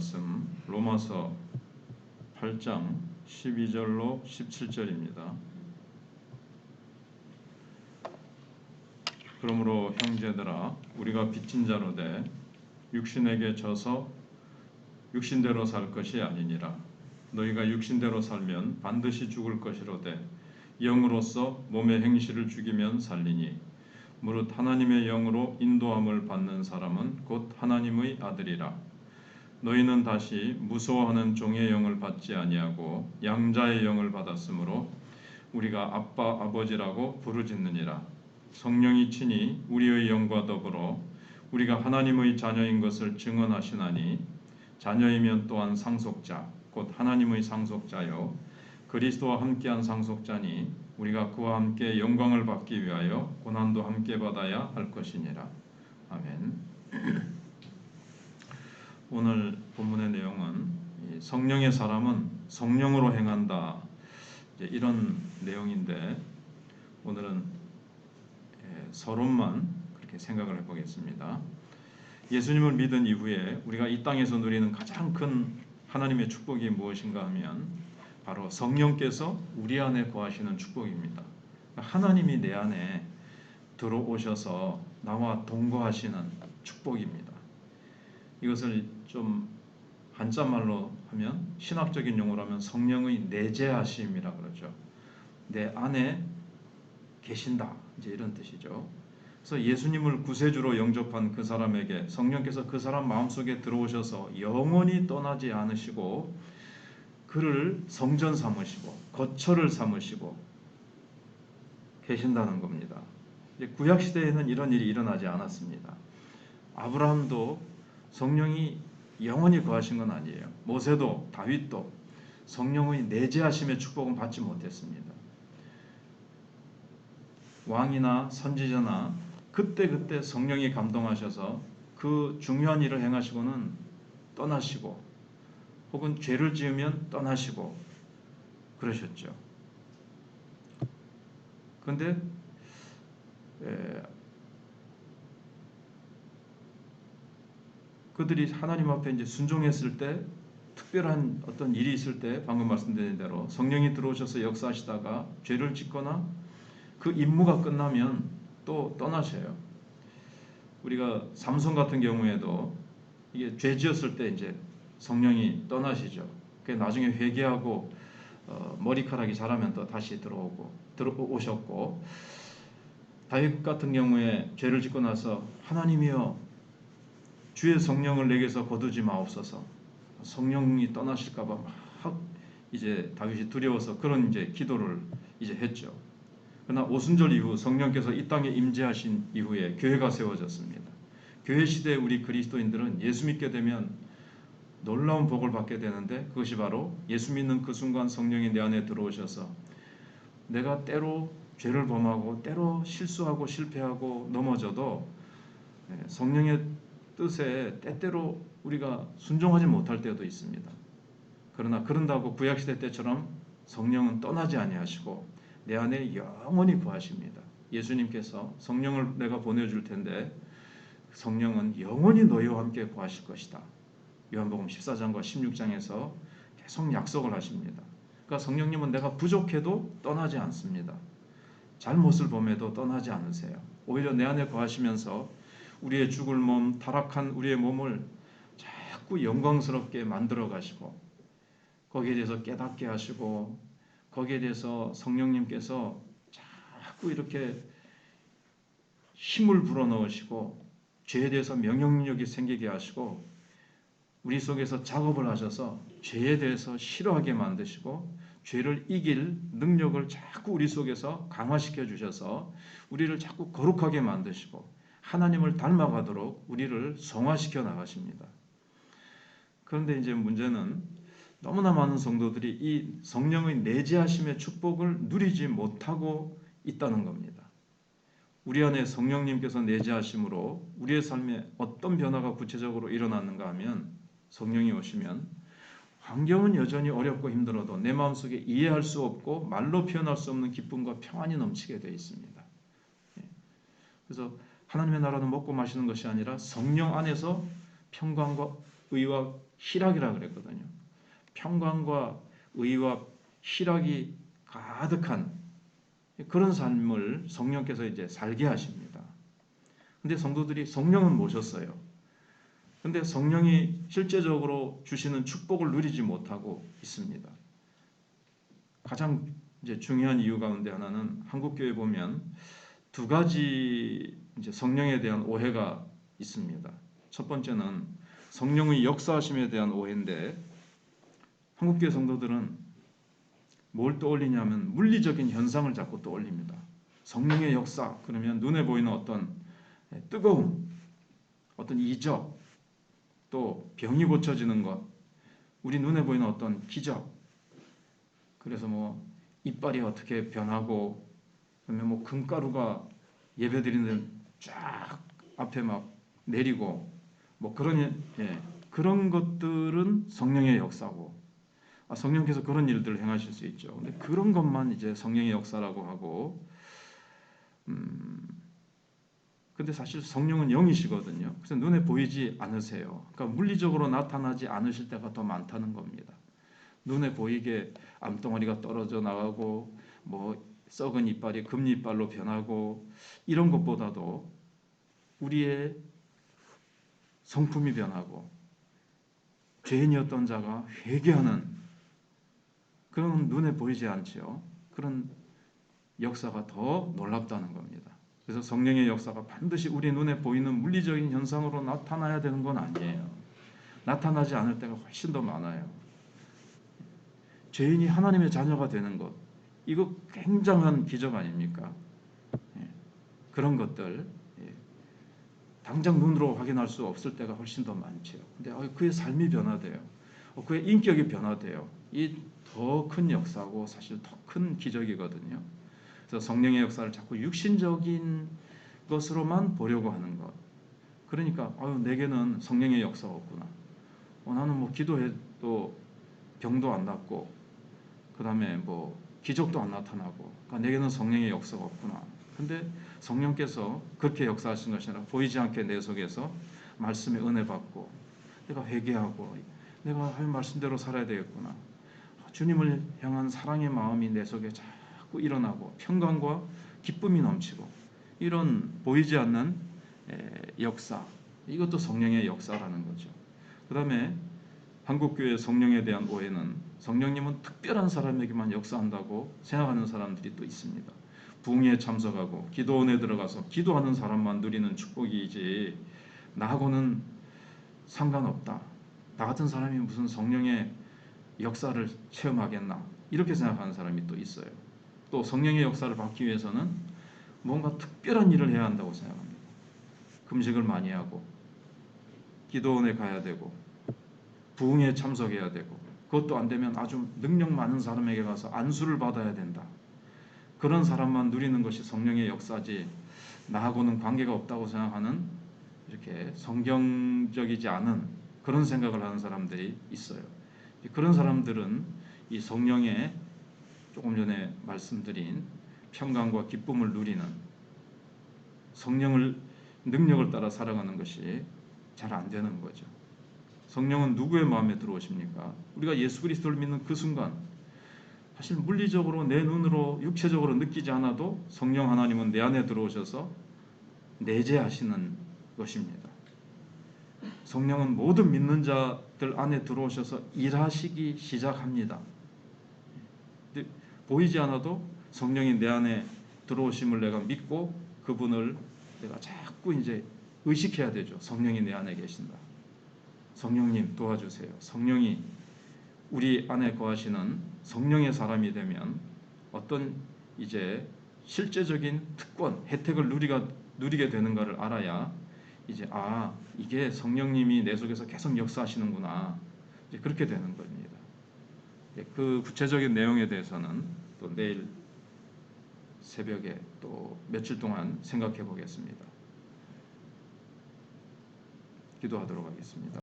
말씀 로마서 8장 12절로 17절입니다. 그러므로 형제들아 우리가 빚진 자로 돼 육신에게 져서 육신대로 살 것이 아니니라. 너희가 육신대로 살면 반드시 죽을 것이로되 영으로서 몸의 행실을 죽이면 살리니 무릇 하나님의 영으로 인도함을 받는 사람은 곧 하나님의 아들이라. 너희는 다시 무서워하는 종의 영을 받지 아니하고 양자의 영을 받았으므로 우리가 아빠 아버지라고 부르짖느니라. 성령이 친히 우리의 영과 더불어 우리가 하나님의 자녀인 것을 증언하시나니 자녀이면 또한 상속자 곧 하나님의 상속자요 그리스도와 함께한 상속자니 우리가 그와 함께 영광을 받기 위하여 고난도 함께 받아야 할 것이니라. 아멘. 오늘 본문의 내용은 성령의 사람은 성령으로 행한다, 이런 내용인데 오늘은 서론만 그렇게 생각을 해보겠습니다. 예수님을 믿은 이후에 우리가 이 땅에서 누리는 가장 큰 하나님의 축복이 무엇인가 하면 바로 성령께서 우리 안에 거하시는 축복입니다. 하나님이 내 안에 들어오셔서 나와 동거하시는 축복입니다. 이것을 좀 한자말로 하면, 신학적인 용어로 하면 성령의 내재하심이라 그러죠. 내 안에 계신다, 이제 이런 뜻이죠. 그래서 예수님을 구세주로 영접한 그 사람에게 성령께서 그 사람 마음속에 들어오셔서 영원히 떠나지 않으시고 그를 성전 삼으시고 거처를 삼으시고 계신다는 겁니다. 구약 시대에는 이런 일이 일어나지 않았습니다. 아브라함도 성령이 영원히 거하신 건 아니에요. 모세도 다윗도 성령의 내재하심의 축복은 받지 못했습니다. 왕이나 선지자나 그때 성령이 감동하셔서 그 중요한 일을 행하시고는 떠나시고 혹은 죄를 지으면 떠나시고 그러셨죠. 그런데 그들이 하나님 앞에 이제 순종했을 때, 특별한 어떤 일이 있을 때 방금 말씀드린 대로 성령이 들어오셔서 역사하시다가 죄를 짓거나 그 임무가 끝나면 또 떠나셔요. 우리가 삼손 같은 경우에도 이게 죄 지었을 때 이제 성령이 떠나시죠. 그 나중에 회개하고 머리카락이 자라면 또 다시 들어오셨고, 다윗 같은 경우에 죄를 짓고 나서 하나님이여 주의 성령을 내게서 거두지 마옵소서. 성령이 떠나실까봐 막 이제 다윗이 두려워서 그런 이제 기도를 이제 했죠. 그러나 오순절 이후 성령께서 이 땅에 임재하신 이후에 교회가 세워졌습니다. 교회 시대에 우리 그리스도인들은 예수 믿게 되면 놀라운 복을 받게 되는데, 그것이 바로 예수 믿는 그 순간 성령이 내 안에 들어오셔서 내가 때로 죄를 범하고 때로 실수하고 실패하고 넘어져도 성령의 뜻에 때때로 우리가 순종하지 못할 때도 있습니다. 그러나 그런다고 구약시대 때처럼 성령은 떠나지 아니하시고 내 안에 영원히 거하십니다. 예수님께서 성령을 내가 보내줄 텐데 성령은 영원히 너희와 함께 거하실 것이다. 요한복음 14장과 16장에서 계속 약속을 하십니다. 그러니까 성령님은 내가 부족해도 떠나지 않습니다. 잘못을 범해도 떠나지 않으세요. 오히려 내 안에 거하시면서 우리의 죽을 몸, 타락한 우리의 몸을 자꾸 영광스럽게 만들어 가시고 거기에 대해서 깨닫게 하시고 거기에 대해서 성령님께서 자꾸 이렇게 힘을 불어넣으시고 죄에 대해서 명령력이 생기게 하시고 우리 속에서 작업을 하셔서 죄에 대해서 싫어하게 만드시고 죄를 이길 능력을 자꾸 우리 속에서 강화시켜 주셔서 우리를 자꾸 거룩하게 만드시고 하나님을 닮아가도록 우리를 성화시켜 나가십니다. 그런데 이제 문제는 너무나 많은 성도들이 이 성령의 내재하심의 축복을 누리지 못하고 있다는 겁니다. 우리 안에 성령님께서 내재하심으로 우리의 삶에 어떤 변화가 구체적으로 일어났는가 하면, 성령이 오시면 환경은 여전히 어렵고 힘들어도 내 마음속에 이해할 수 없고 말로 표현할 수 없는 기쁨과 평안이 넘치게 되어 있습니다. 그래서 하나님의 나라는 먹고 마시는 것이 아니라 성령 안에서 평강과 의와 희락이라 그랬거든요. 평강과 의와 희락이 가득한 그런 삶을 성령께서 이제 살게 하십니다. 근데 성도들이 성령은 모셨어요. 근데 성령이 실제적으로 주시는 축복을 누리지 못하고 있습니다. 가장 이제 중요한 이유 가운데 하나는 한국 교회 보면 두 가지 이제 성령에 대한 오해가 있습니다. 첫 번째는 성령의 역사하심에 대한 오해인데 한국 교회 성도들은 뭘 떠올리냐면 물리적인 현상을 자꾸 떠올립니다. 성령의 역사 그러면 눈에 보이는 어떤 뜨거움, 어떤 이적, 또 병이 고쳐지는 것, 우리 눈에 보이는 어떤 기적. 그래서 뭐 이빨이 어떻게 변하고 그러면 뭐 금가루가 예배드리는 쫙 앞에 막 내리고 뭐 그런 것들은 성령의 역사고 성령께서 그런 일들을 행하실 수 있죠. 근데 그런 것만 이제 성령의 역사라고 하고 근데 사실 성령은 영이시거든요. 그래서 눈에 보이지 않으세요. 그러니까 물리적으로 나타나지 않으실 때가 더 많다는 겁니다. 눈에 보이게 암덩어리가 떨어져 나가고 뭐 썩은 이빨이 금이빨로 변하고 이런 것보다도 우리의 성품이 변하고 죄인이었던 자가 회개하는 그런 눈에 보이지 않죠. 그런 역사가 더 놀랍다는 겁니다. 그래서 성령의 역사가 반드시 우리 눈에 보이는 물리적인 현상으로 나타나야 되는 건 아니에요. 나타나지 않을 때가 훨씬 더 많아요. 죄인이 하나님의 자녀가 되는 것, 이거 굉장한 기적 아닙니까? 그런 것들 당장 눈으로 확인할 수 없을 때가 훨씬 더 많죠. 근데 그의 삶이 변화돼요. 그의 인격이 변화돼요. 이 더 큰 역사고 사실 더 큰 기적이거든요. 그래서 성령의 역사를 자꾸 육신적인 것으로만 보려고 하는 것. 그러니까 내게는 성령의 역사가 없구나. 나는 뭐 기도해도 병도 안 낫고 그 다음에 뭐 기적도 안 나타나고 그러니까 내게는 성령의 역사가 없구나. 근데 성령께서 그렇게 역사하신 것이 아니라 보이지 않게 내 속에서 말씀의 은혜 받고 내가 회개하고 내가 할 말씀대로 살아야 되겠구나. 주님을 향한 사랑의 마음이 내 속에 자꾸 일어나고 평강과 기쁨이 넘치고 이런 보이지 않는 역사, 이것도 성령의 역사라는 거죠. 그 다음에 한국교회 성령에 대한 오해는 성령님은 특별한 사람에게만 역사한다고 생각하는 사람들이 또 있습니다. 부흥회에 참석하고 기도원에 들어가서 기도하는 사람만 누리는 축복이지 나하고는 상관없다. 나 같은 사람이 무슨 성령의 역사를 체험하겠나 이렇게 생각하는 사람이 또 있어요. 또 성령의 역사를 받기 위해서는 뭔가 특별한 일을 해야 한다고 생각합니다. 금식을 많이 하고 기도원에 가야 되고 부흥회에 참석해야 되고 그것도 안 되면 아주 능력 많은 사람에게 가서 안수를 받아야 된다. 그런 사람만 누리는 것이 성령의 역사지 나하고는 관계가 없다고 생각하는 이렇게 성경적이지 않은 그런 생각을 하는 사람들이 있어요. 그런 사람들은 이 성령의 조금 전에 말씀드린 평강과 기쁨을 누리는 성령을 능력을 따라 살아가는 것이 잘 안 되는 거죠. 성령은 누구의 마음에 들어오십니까? 우리가 예수 그리스도를 믿는 그 순간 사실 물리적으로 내 눈으로 육체적으로 느끼지 않아도 성령 하나님은 내 안에 들어오셔서 내재하시는 것입니다. 성령은 모든 믿는 자들 안에 들어오셔서 일하시기 시작합니다. 보이지 않아도 성령이 내 안에 들어오심을 내가 믿고 그분을 내가 자꾸 이제 의식해야 되죠. 성령이 내 안에 계신다. 성령님 도와주세요. 성령이 우리 안에 거하시는 성령의 사람이 되면 어떤 이제 실제적인 특권, 혜택을 누리게 되는가를 알아야 이제 이게 성령님이 내 속에서 계속 역사하시는구나. 이제 그렇게 되는 겁니다. 그 구체적인 내용에 대해서는 또 내일 새벽에 또 며칠 동안 생각해 보겠습니다. 기도하도록 하겠습니다.